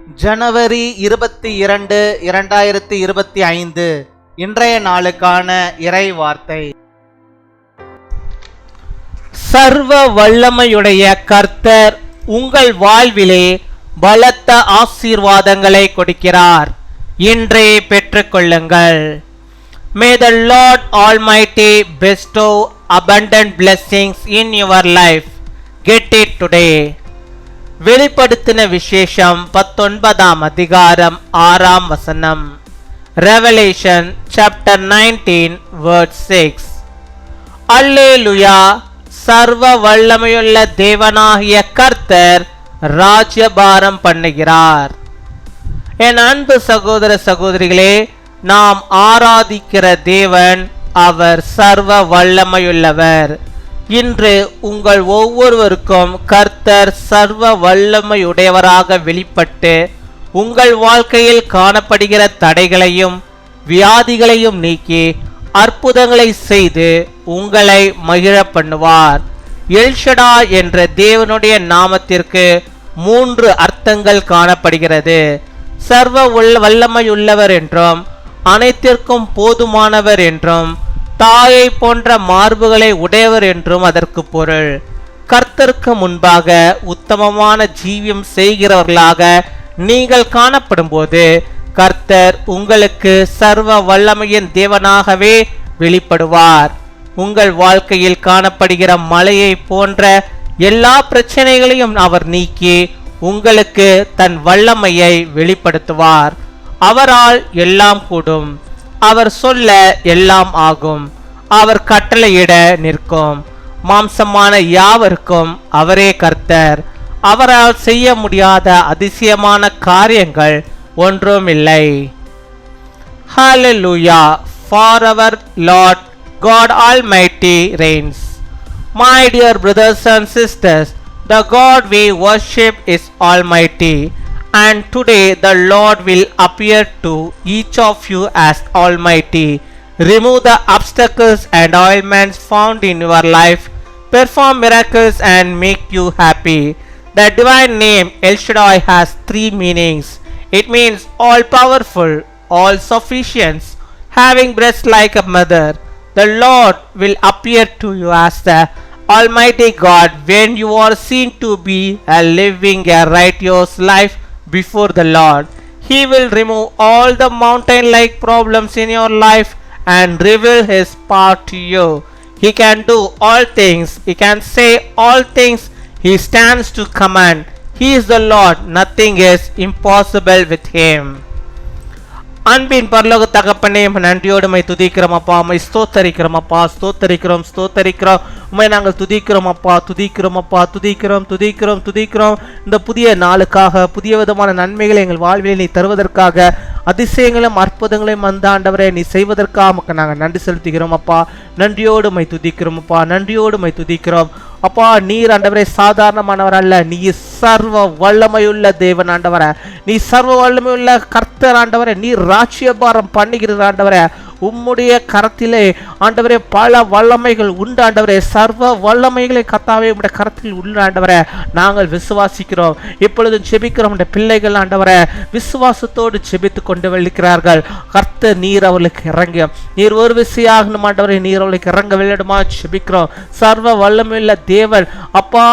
ஜனவரி 22, 2025 இன்றைய நாளுக்கான இறை வார்த்தை. சர்வ வல்லமையுடைய கர்த்தர் உங்கள் வாழ்விலே பலத்த ஆசீர்வாதங்களை கொடுக்கிறார். இன்றே பெற்றுக்கொள்ளுங்கள். May the Lord Almighty bestow abundant blessings in your life. Get it today. வெளிப்படுத்தின விசேஷம் 19 அதிகாரம் 6 வசனம். Revelation chapter 19 verse 6. அல்லேலூயா! சர்வ வல்லமையுள்ள தேவனாகிய கர்த்தர் ராஜ்யபாரம் பண்ணுகிறார். என் அன்பு சகோதர சகோதரிகளே, நாம் ஆராதிக்கிற தேவன் அவர் சர்வ வல்லமையுள்ளவர். இன்று உங்கள் ஒவ்வொருவருக்கும் கர்த்தர் சர்வ வல்லமையுடையவராக வெளிப்பட்டு உங்கள் வாழ்க்கையில் காணப்படுகிற தடைகளையும் வியாதிகளையும் நீக்கி அற்புதங்களை செய்து உங்களை மகிழ பண்ணுவார். எல்ஷடா என்ற தேவனுடைய நாமத்திற்கு 3 அர்த்தங்கள் காணப்படுகிறது. சர்வ வல்லமையுள்ளவர் என்றும், அனைத்திற்கும் போதுமானவர் என்றும், தாயை போன்ற மார்புகளை உடையவர் என்றும் அதற்கு பொருள். கர்த்தருக்கு முன்பாக உத்தமமான ஜீவியம் செய்கிறவர்களாக நீங்கள் காணப்படும் போது கர்த்தர் உங்களுக்கு சர்வ வல்லமையின் தேவனாகவே வெளிப்படுவார். உங்கள் வாழ்க்கையில் காணப்படுகிற மலையை போன்ற எல்லா பிரச்சனைகளையும் அவர் நீக்கி உங்களுக்கு தன் வல்லமையை வெளிப்படுத்துவார். அவரால் எல்லாம் கூடும். அவர் சொல்ல எல்லாம் ஆகும். அவர் கட்டளையிட நிற்கும். மாம்சமான யாவருக்கும் அவரே கர்த்தர். அவரால் செய்ய முடியாத அதிசயமான காரியங்கள் ஒன்றுமில்லை. Hallelujah! For our Lord God Almighty reigns. My dear brothers and sisters, the God we worship is Almighty, and today the Lord will appear to each of you as Almighty. Remove the obstacles and ailments found in your life, perform miracles and make you happy. The divine name El Shaddai has 3 meanings. It means all powerful, all sufficient, having breast like a mother. The Lord will appear to you as the Almighty God when you are seen to be living a righteous life before the Lord. He will remove all the mountain-like problems in your life and reveal His power to you. He can do all things. He can say all things. He stands to command. He is the Lord. Nothing is impossible with Him. அன்பின் பரலோக தகப்பனே, நன்றியோடு உம்மை துதிக்கிறோம் அப்பா. உம்மை ஸ்தோத்தரிக்கிறோம் அப்பா. ஸ்தோத்தரிக்கிறோம். உம்மை நாங்கள் துதிக்கிறோம் அப்பா. துதிக்கிறோம். இந்த புதிய நாளுக்காக, புதிய விதமான நன்மைகளை எங்கள் வாழ்வில் நீ தருவதற்காக, அதிசயங்களும் அற்புதங்களையும் அந்த ஆண்டவரே நீ செய்வதற்காக உமக்கு நாங்கள் நன்றி செலுத்துகிறோம் அப்பா. நன்றியோடு உம்மை துதிக்கிறோம் அப்பா. அப்பா, நீர் ஆண்டவரே சாதாரணமானவர் அல்ல. நீ சர்வ வல்லமையுள்ள தேவன் ஆண்டவரே. நீ சர்வ வல்லமையுள்ள கர்த்தர் ஆண்டவரே. நீர் ராஜ்யபாரம் பண்ணுகிறது ஆண்டவரே. உம்முடைய கரத்திலே ஆண்டவரே பல வல்லமைகள் உண்டு ஆண்டவரே. சர்வ வல்லமைகளை கர்த்தாவே உம்முடைய கரத்தில் உள்ள ஆண்டவரே நாங்கள் விசுவாசிக்கிறோம். இப்பொழுதும் செபிக்கிறோம். உம்முடைய பிள்ளைகள் ஆண்டவரே விசுவாசத்தோடு செபித்து கொண்டு வெளிக்கிறார்கள். கர்த்தர் நீர் அவர்களுக்கு இறங்க, நீர் ஒரு விசையாகணும் ஆண்டவரே. நீர் அவர்களுக்கு இறங்க வெளியிடுமா செபிக்கிறோம். சர்வ வல்லமையுள்ள தேவன் அப்பா,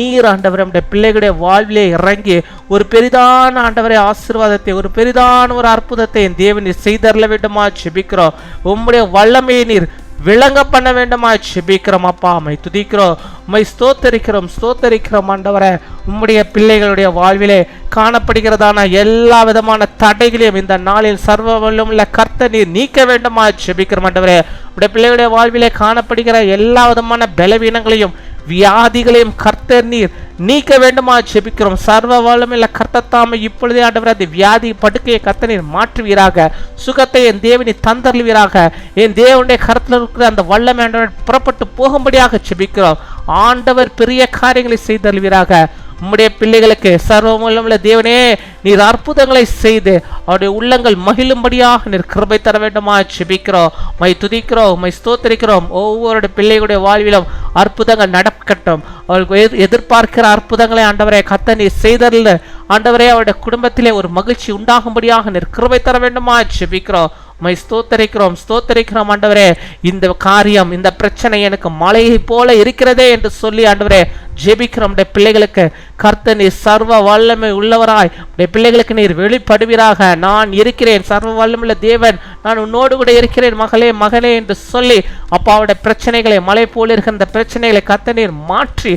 நீர் ஆண்டவரே உம்முடைய பிள்ளைகளுடைய வாழ்விலே இறங்கி ஒரு பெரிதான ஆண்டவரே ஆசீர்வாதத்தை, ஒரு பெரிதான ஒரு அற்புதத்தை என் தேவன் நீர் செய்தரல வேண்டுமா செபிக்கிறோம். உம்முடைய வல்லமையை நீர் விளங்க பண்ண வேண்டுமா செபிக்கிறோம் அப்பா. உம்மை துதிக்கிறோம், உம்மை ஸ்தோத்தரிக்கிறோம் ஆண்டவரே. உம்முடைய பிள்ளைகளுடைய வாழ்விலே காணப்படுகிறதான எல்லா விதமான தடைகளையும் இந்த நாளில் சர்வ வல்லமையுள்ள கர்த்தர் நீர் நீக்க வேண்டுமா செபிக்கிறோம் ஆண்டவரே. உம்முடைய பிள்ளைகளுடைய வாழ்விலே காணப்படுகிற எல்லா விதமான பலவீனங்களையும் வியாதிகளையும் கர்த்தர் நீர் நீக்க வேண்டுமா செபிக்கிறோம். சர்வ வல்லமையுள்ள கர்த்தர் தாமே இப்பொழுதே ஆண்டவரே அந்த வியாதி படுக்கையை கர்த்தர் நீர் மாற்றுவீராக. சுகத்தை என் தேவனை தந்தருவீராக. என் தேவனுடைய கருத்தில் இருக்கிற அந்த வல்லமை ஆண்டவர் புறப்பட்டு போகும்படியாக செபிக்கிறோம். ஆண்டவர் பெரிய காரியங்களை செய்தருவீராக. உம்முடைய பிள்ளைகளுக்கு சர்வ வல்லமையுள்ள தேவனே நீர் அற்புதங்களை செய்து அவருடைய உள்ளங்கள் மகிழும்படியாக நீர் கிருபை தர வேண்டுமா ஜெபிக்கிறோம். உம்மை துதிக்கிறோம், உம்மை ஸ்தோத்திரிக்கிறோம். ஒவ்வொரு பிள்ளைகளுடைய வாழ்விலும் அற்புதங்கள் நடக்கட்டும். அவர்கள் எதிர்பார்க்கிற அற்புதங்களை ஆண்டவரே கர்த்தர் நீர் செய்தருள ஆண்டவரே அவருடைய குடும்பத்திலே ஒரு மகிழ்ச்சி உண்டாகும்படியாக நீர் கிருபை தர வேண்டுமா ஜெபிக்கிறோம். மை ஸ்தோத்தரிக்கிறோம் ஆண்டவரே. இந்த காரியம், இந்த பிரச்சனை எனக்கு மலையை போல இருக்கிறதே என்று சொல்லி ஆண்டவரே ஜெபிக்கிறோம். பிள்ளைகளுக்கு கர்த்தர் நீர் சர்வ வல்லமை உள்ளவராய் பிள்ளைகளுக்கு நீர் வெளிப்படுவீராக. நான் இருக்கிறேன், சர்வ வல்லமுள்ள தேவன், நான் உன்னோடு கூட இருக்கிறேன் மகளே மகனே என்று சொல்லி அப்பாவுடைய பிரச்சனைகளை, மலை போல இருக்கிற இந்த பிரச்சனைகளை கர்த்தர் நீர் மாற்றி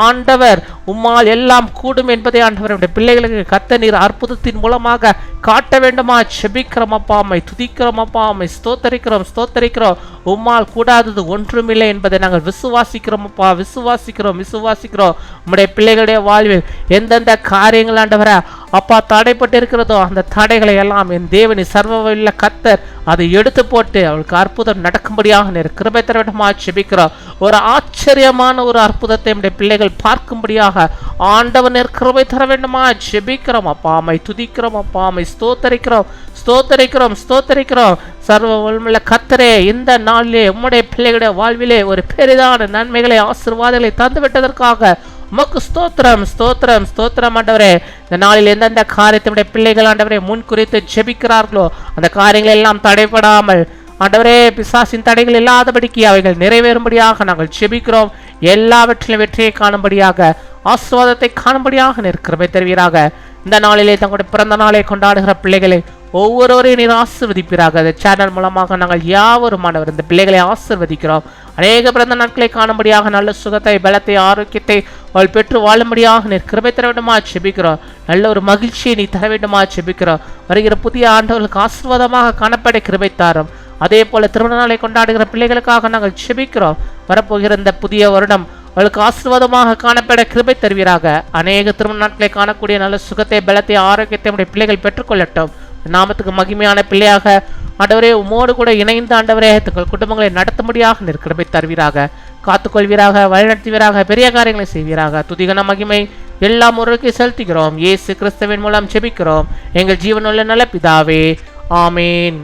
ஆண்டவர் உம்மால் எல்லாம் கூடும் என்பதை ஆண்டவருடைய பிள்ளைகளுக்கு கர்த்தர் நீர் அற்புதத்தின் மூலமாக காட்ட வேண்டுமா ஜெபிக்கிறோம் அப்பா. அம்மை துதிக்கிறோம் அப்பா, அம்மை ஸ்தோத்தரிக்கிறோம். உம்மால் கூடாதது ஒன்றுமில்லை என்பதை நாங்கள் விசுவாசிக்கிறோம் அப்பா, விசுவாசிக்கிறோம். உம்முடைய பிள்ளைகளுடைய வாழ்வில் எந்தெந்த காரியங்கள் ஆண்டவர அப்பா தடைப்பட்டு இருக்கிறதோ அந்த தடைகளை எல்லாம் என் தேவனி சர்வவல்ல கர்த்தர் அதை எடுத்து போட்டு அவளுக்கு அற்புதம் நடக்கும்படியாக நீர் கிருபை தர வேண்டுமா ஜெபிக்கிறோம். ஒரு ஆச்சரியமான ஒரு அற்புதத்தை நம்முடைய பிள்ளைகள் பார்க்கும்படியாக ஆண்டவர் நீர் கிருபை தர வேண்டுமா ஜெபிக்கிறோம் அப்பா. அம்மை துதிக்கிறோம் அப்பா, அம்மை ஸ்தோத்தரிக்கிறோம். சர்வ வல்லமையுள்ள கர்த்தரே, இந்த நாளிலே உம்முடைய பிள்ளைகளுடைய வாழ்விலே ஒரு பெரிதான நன்மைகளை, ஆசீர்வாதங்களை தந்து விட்டதற்காக உமக்கு ஸ்தோத்திரம் ஆண்டவரே. இந்த நாளில் எந்தெந்த காரியத்தினுடைய பிள்ளைகள் ஆண்டவரே முன் குறித்து ஜெபிக்கிறார்களோ அந்த காரியங்கள் எல்லாம் தடைபடாமல் ஆண்டவரே பிசாசின் தடைகள் இல்லாதபடிக்கு அவைகள் நிறைவேறும்படியாக நாங்கள் ஜெபிக்கிறோம். எல்லாவற்றிலும் வெற்றியை காணும்படியாக, ஆசீர்வாதத்தை காணும்படியாக நீர் கிருபை தருவீராக. இந்த நாளிலே தங்களுடைய பிறந்த நாளை கொண்டாடுகிற பிள்ளைகளை ஒவ்வொருவரையும் நீர் ஆசீர்வதிப்பீராக. இந்த சேனல் மூலமாக நாங்கள் யாவரும் ஆண்டவர் இந்த பிள்ளைகளை ஆசீர்வதிக்கிறோம். அநேக பிறந்த நாட்களை காணும்படியாக நல்ல சுகத்தை, பலத்தை, ஆரோக்கியத்தை அவள் பெற்று வாழும்படியாக நீர் கிருபை தர வேண்டுமா ஜெபிக்கிறோம். நல்ல ஒரு மகிழ்ச்சியை நீ தர வேண்டுமா ஜெபிக்கிறோம். வருகிற புதிய ஆண்டவர்களுக்கு ஆசீர்வாதமாக காணப்பட கிருபை தாரும். அதே போல திருமண நாளை கொண்டாடுகிற பிள்ளைகளுக்காக நாங்கள் ஜெபிக்கிறோம். வரப்போகிற இந்த புதிய வருடம் அவளுக்கு ஆசீர்வாதமாக காணப்பட கிருபை தருவீராக. அநேக திருமண நாட்களை காணக்கூடிய நல்ல சுகத்தை, பலத்தை, ஆரோக்கியத்தை உடைய பிள்ளைகள் பெற்றுக்கொள்ளட்டும். நாமத்துக்கு மகிமையான பிள்ளையாக ஆண்டவரே உமோடு கூட இணைந்த ஆண்டவரே தங்கள் குடும்பங்களை நடத்தும்படியாக நீர் கிருபை தருவீராக. காத்துக்கொள்வீராக, வழிநடத்துவீராக, பெரிய காரியங்களை செய்வீராக. துதிகன மகிமை எல்லாம் ஒருவருக்கு செலுத்துகிறோம். இயேசு கிறிஸ்துவின் மூலம் ஜெபிக்கிறோம் எங்கள் ஜீவனுள்ள நல்ல பிதாவே, ஆமேன்.